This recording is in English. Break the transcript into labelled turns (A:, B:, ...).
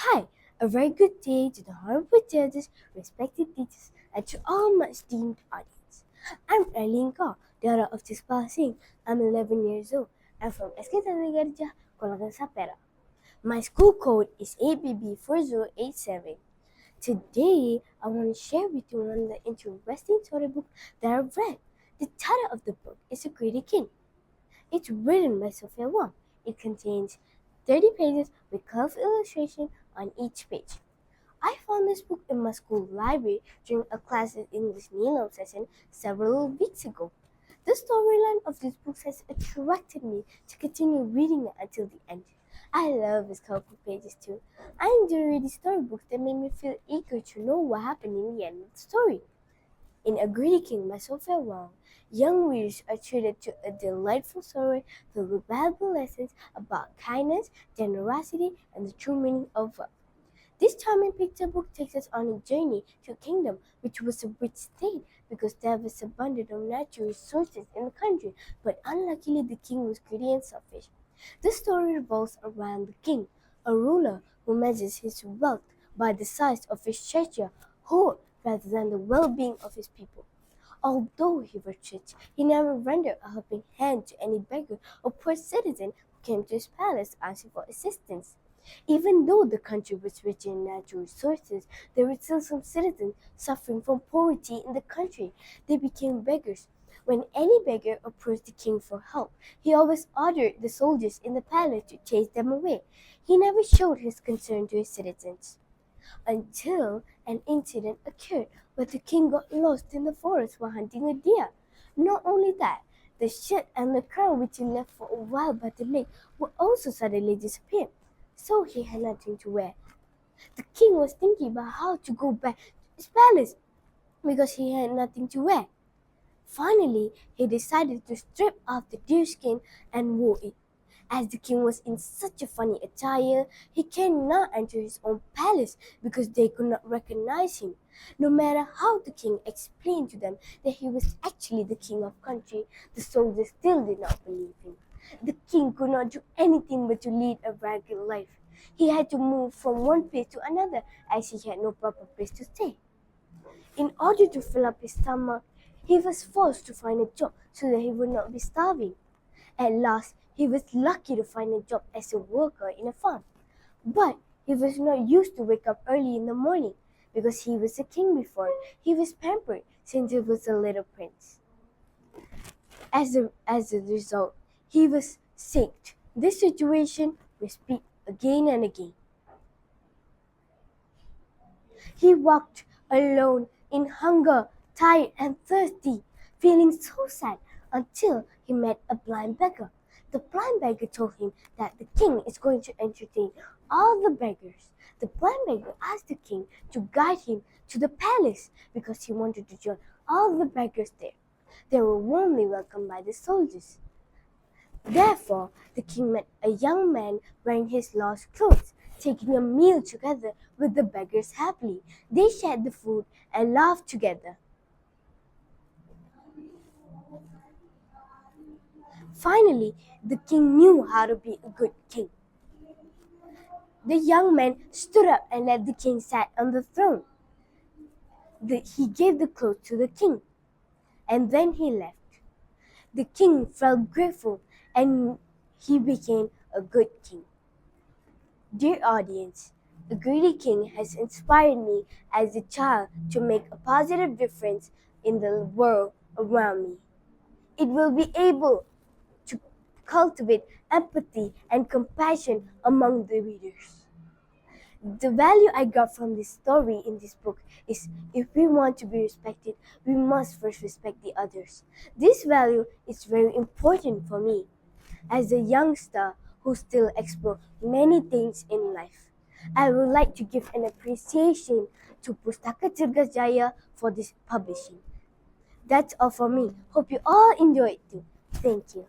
A: Hi, a very good day to the honorable judges, respected teachers, and to all my esteemed audience. I'm Datin Khadijah, daughter of this passing. I'm 11 years old. I'm from SK Datin Khadijah, Kolaka Sapera. My school code is ABB 4087. Today, I want to share with you one of the interesting storybook that I've read. The title of the book is A Greedy King. It's written by Sophia Wong. It contains 30 pages with colorful illustration on each page. I found this book in my school library during a class in English Neelam session several weeks ago. The storyline of this book has attracted me to continue reading it until the end. I love its colorful pages too. I enjoy reading storybooks that make me feel eager to know what happened in the end of the story. In A Greedy King by Sophia Wong, young readers are treated to a delightful story filled with valuable lessons about kindness, generosity, and the true meaning of wealth. This charming picture book takes us on a journey to a kingdom which was a rich state because there was abundance of natural resources in the country, but unluckily the king was greedy and selfish. The story revolves around the king, a ruler who measures his wealth by the size of his treasure hoard rather than the well-being of his people. Although he was rich, he never rendered a helping hand to any beggar or poor citizen who came to his palace asking for assistance. Even though the country was rich in natural resources, there were still some citizens suffering from poverty in the country. They became beggars. When any beggar approached the king for help, he always ordered the soldiers in the palace to chase them away. He never showed his concern to his citizens until an incident occurred where the king got lost in the forest while hunting a deer. Not only that, the shirt and the crown which he left for a while by the lake would also suddenly disappear, so he had nothing to wear. The king was thinking about how to go back to his palace because he had nothing to wear. Finally, he decided to strip off the deerskin and wore it. As the king was in such a funny attire, he cannot enter his own palace because they could not recognize him. No matter how the king explained to them that he was actually the king of country, the soldiers still did not believe him. The king could not do anything but to lead a ragged life. He had to move from one place to another as he had no proper place to stay. In order to fill up his stomach, he was forced to find a job so that he would not be starving. At last, he was lucky to find a job as a worker in a farm. But he was not used to wake up early in the morning because he was a king before. He was pampered since he was a little prince. As a result, he was sick. This situation repeated again and again. He walked alone in hunger, tired and thirsty, feeling so sad until he met a blind beggar. The blind beggar told him that the king is going to entertain all the beggars. The blind beggar asked the king to guide him to the palace because he wanted to join all the beggars there. They were warmly welcomed by the soldiers. Therefore, the king met a young man wearing his lost clothes, taking a meal together with the beggars happily. They shared the food and laughed together. Finally, the king knew how to be a good king. The young man stood up and let the king sit on the throne. He gave the clothes to the king, and then he left. The king felt grateful and he became a good king. Dear audience, A Greedy King has inspired me as a child to make a positive difference in the world around me. It will be able to cultivate empathy and compassion among the readers. The value I got from this story in this book is if we want to be respected, we must first respect the others. This value is very important for me as a youngster who still explore many things in life. I would like to give an appreciation to Pustaka Cergas Jaya for this publishing. That's all for me. Hope you all enjoy it too. Thank you.